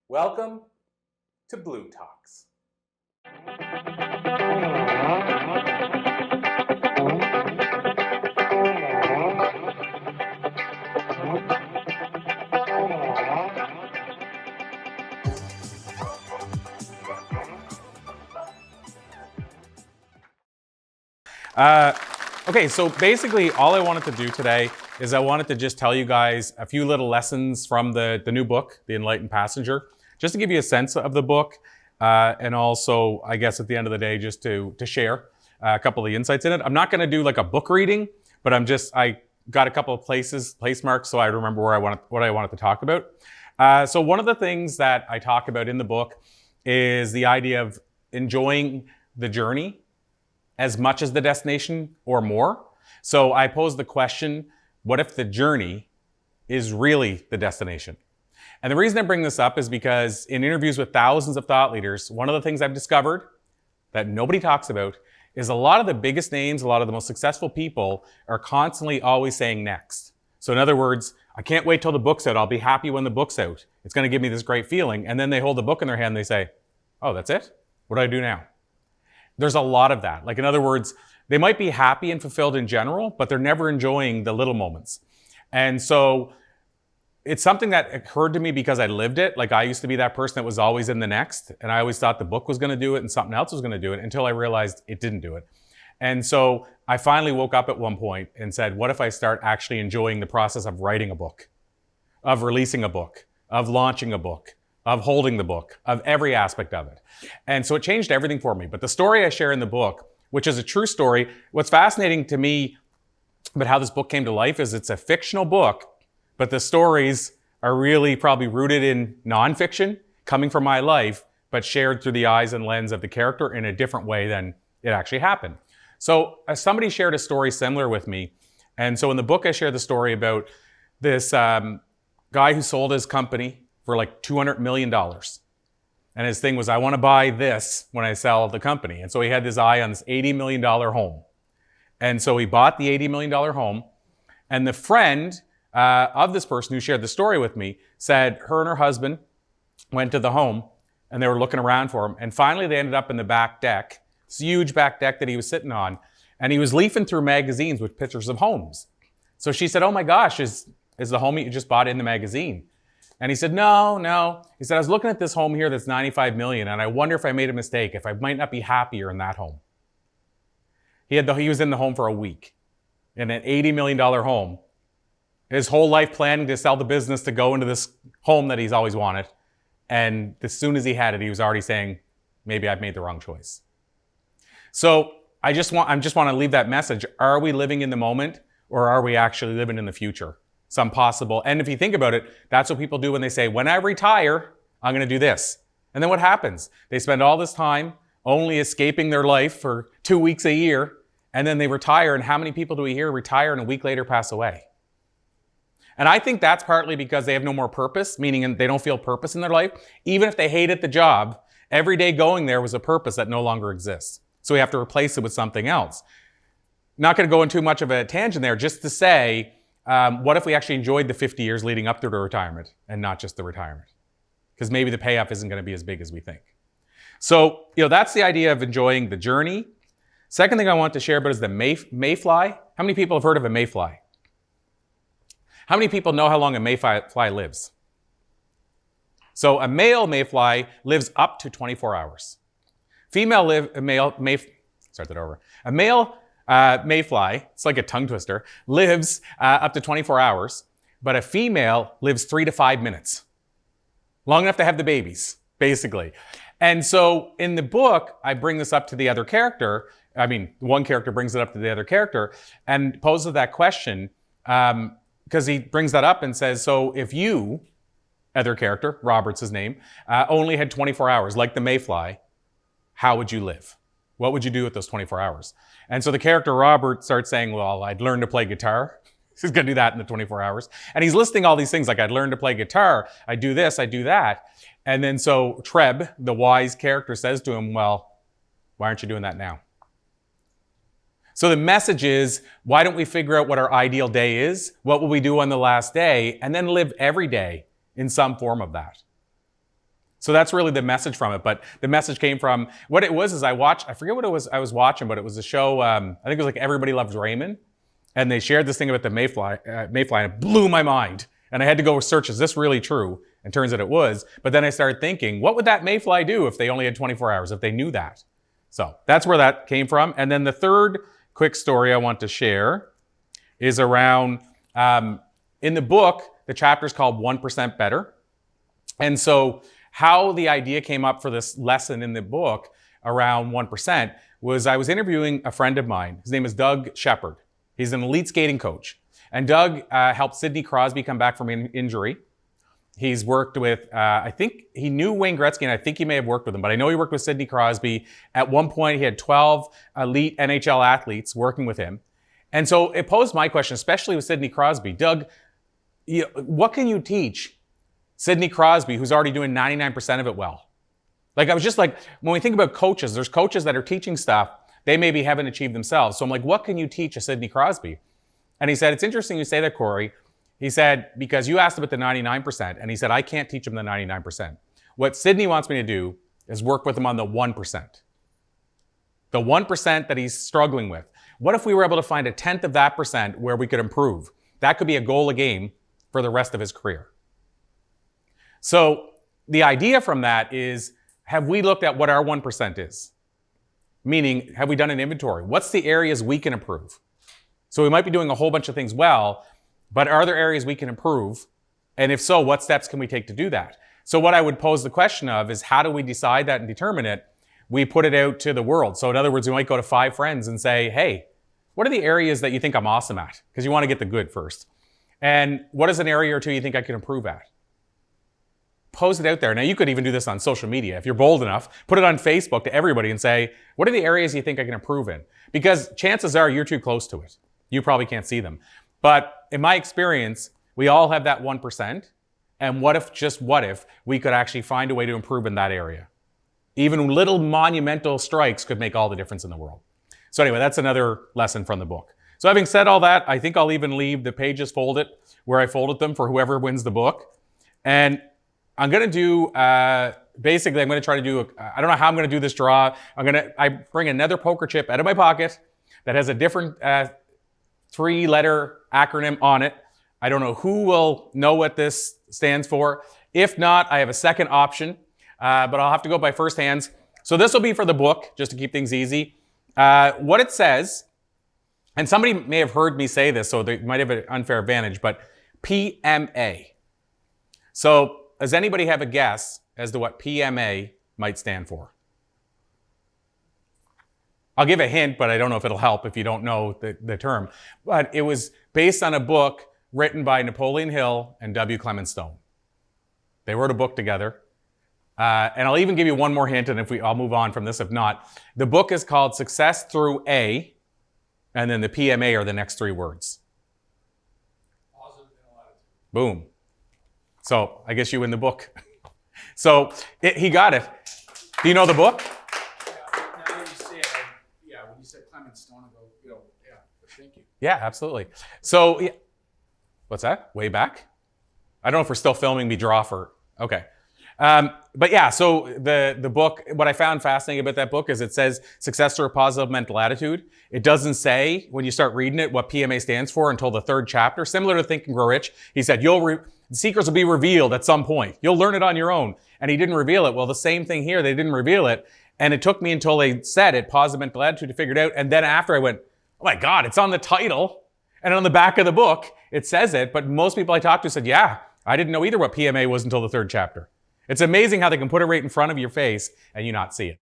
Welcome to Blue Talks. Okay, so basically all I wanted to do today is I wanted to just tell you guys a few little lessons from the new book, The Enlightened Passenger, just to give you a sense of the book, and also, I guess at the end of the day, just to share a couple of the insights in it. I'm not gonna do like a book reading, but I got a couple of place marks so I remember what I wanted to talk about. So one of the things that I talk about in the book is the idea of enjoying the journey as much as the destination or more. So I pose the question, what if the journey is really the destination? And the reason I bring this up is because in interviews with thousands of thought leaders, one of the things I've discovered that nobody talks about is a lot of the biggest names, a lot of the most successful people are constantly always saying next. So in other words, I can't wait till the book's out. I'll be happy when the book's out. It's going to give me this great feeling. And then they hold the book in their hand and they say, oh, that's it? What do I do now? There's a lot of that. Like in other words, they might be happy and fulfilled in general, but they're never enjoying the little moments. And so it's something that occurred to me because I lived it. Like I used to be that person that was always in the next, and I always thought the book was going to do it and something else was going to do it until I realized it didn't do it. And so I finally woke up at one point and said, what if I start actually enjoying the process of writing a book, of releasing a book, of launching a book, of holding the book, of every aspect of it. And so it changed everything for me. But the story I share in the book, which is a true story, what's fascinating to me about how this book came to life is it's a fictional book, but the stories are really probably rooted in nonfiction, coming from my life, but shared through the eyes and lens of the character in a different way than it actually happened. So somebody shared a story similar with me. And so in the book, I share the story about this guy who sold his company for like $200 million. And his thing was, I want to buy this when I sell the company. And so he had his eye on this $80 million home. And so he bought the $80 million home. And the friend of this person who shared the story with me said her and her husband went to the home and they were looking around for him. And finally they ended up in the back deck, this huge back deck that he was sitting on. And he was leafing through magazines with pictures of homes. So she said, oh my gosh, is the home you just bought in the magazine? And he said, no. He said, I was looking at this home here that's 95 million and I wonder if I made a mistake, if I might not be happier in that home. He was in the home for a week in an $80 million home. His whole life planning to sell the business to go into this home that he's always wanted. And as soon as he had it, he was already saying, maybe I've made the wrong choice. So I just want to leave that message. Are we living in the moment or are we actually living in the future? Some possible. And if you think about it, that's what people do when they say, when I retire, I'm going to do this. And then what happens? They spend all this time only escaping their life for 2 weeks a year, and then they retire. And how many people do we hear retire and a week later pass away? And I think that's partly because they have no more purpose, meaning they don't feel purpose in their life. Even if they hated the job, every day going there was a purpose that no longer exists. So we have to replace it with something else. Not going to go into too much of a tangent there, just to say, what if we actually enjoyed the 50 years leading up to the retirement and not just the retirement? Because maybe the payoff isn't going to be as big as we think. So, that's the idea of enjoying the journey. Second thing I want to share about is the mayfly. How many people have heard of a mayfly? How many people know how long a mayfly lives? So a male mayfly lives up to 24 hours. A male mayfly, it's like a tongue twister, lives up to 24 hours, but a female lives 3 to 5 minutes. Long enough to have the babies, basically. And so in the book, I bring this up to the other character. One character brings it up to the other character and poses that question because he brings that up and says, so if you, other character, Robert's his name, only had 24 hours, like the mayfly, how would you live? What would you do with those 24 hours? And so the character Robert starts saying, well, I'd learn to play guitar. He's going to do that in the 24 hours. And he's listing all these things like I'd learn to play guitar. I do this, I do that. And then so Treb, the wise character, says to him, well, why aren't you doing that now? So the message is, why don't we figure out what our ideal day is? What will we do on the last day? And then live every day in some form of that. So that's really the message from it. But the message came from, what it was is I forget what it was I was watching, but it was a show, I think it was like Everybody Loves Raymond. And they shared this thing about the mayfly, and it blew my mind. And I had to go research, is this really true? And turns out it was. But then I started thinking, what would that mayfly do if they only had 24 hours, if they knew that? So that's where that came from. And then the third quick story I want to share is around, in the book, the chapter is called 1% Better. And so how the idea came up for this lesson in the book around 1% was I was interviewing a friend of mine. His name is Doug Shepherd. He's an elite skating coach. And Doug helped Sidney Crosby come back from injury. He's worked with, I think he knew Wayne Gretzky, and I think he may have worked with him, but I know he worked with Sidney Crosby. At one point, he had 12 elite NHL athletes working with him. And so it posed my question, especially with Sidney Crosby. Doug, what can you teach Sidney Crosby, who's already doing 99% of it well? Like, I was just like, when we think about coaches, there's coaches that are teaching stuff they maybe haven't achieved themselves. So I'm like, what can you teach a Sidney Crosby? And he said, it's interesting you say that, Corey. He said, because you asked about the 99%, and he said, I can't teach him the 99%. What Sidney wants me to do is work with him on the 1%. The 1% that he's struggling with. What if we were able to find a 10th of that percent where we could improve? That could be a goal a game for the rest of his career. So the idea from that is, have we looked at what our 1% is? Meaning, have we done an inventory? What's the areas we can improve? So we might be doing a whole bunch of things well, but are there areas we can improve? And if so, what steps can we take to do that? So what I would pose the question of is, how do we decide that and determine it? We put it out to the world. So in other words, we might go to 5 friends and say, hey, what are the areas that you think I'm awesome at? Because you want to get the good first. And what is an area or two you think I can improve at? Pose it out there. Now, you could even do this on social media. If you're bold enough, put it on Facebook to everybody and say, what are the areas you think I can improve in? Because chances are you're too close to it. You probably can't see them. But in my experience, we all have that 1%. And what if, just what if, we could actually find a way to improve in that area? Even little monumental strikes could make all the difference in the world. So anyway, that's another lesson from the book. So having said all that, I think I'll even leave the pages folded where I folded them for whoever wins the book. And I'm going to do, basically, I'm going to try to do, I don't know how I'm going to do this draw. I bring another poker chip out of my pocket that has a different 3-letter acronym on it. I don't know who will know what this stands for. If not, I have a second option, but I'll have to go by first hands. So this will be for the book, just to keep things easy. What it says, and somebody may have heard me say this, so they might have an unfair advantage, but PMA. So does anybody have a guess as to what PMA might stand for? I'll give a hint, but I don't know if it'll help if you don't know the term. But it was based on a book written by Napoleon Hill and W. Clement Stone. They wrote a book together. And I'll even give you one more hint, and I'll move on from this if not. The book is called Success Through A, and then the PMA are the next 3 words. Positive attitude. Boom. So I guess you win the book. So he got it. Do you know the book? Yeah, now that you say it, when you said Clement Stone, I go, but thank you. Yeah, absolutely. So, what's that? Way back? I don't know if we're still filming me draw for, okay. But yeah, so the book, what I found fascinating about that book is it says success through a positive mental attitude. It doesn't say, when you start reading it, what PMA stands for until the 3rd chapter. Similar to Think and Grow Rich. He said, the secrets will be revealed at some point. You'll learn it on your own. And he didn't reveal it. Well, the same thing here, they didn't reveal it. And it took me until they said it, positive mental attitude, to figure it out. And then after I went, oh my God, it's on the title. And on the back of the book, it says it. But most people I talked to said, yeah, I didn't know either what PMA was until the 3rd chapter. It's amazing how they can put it right in front of your face and you not see it.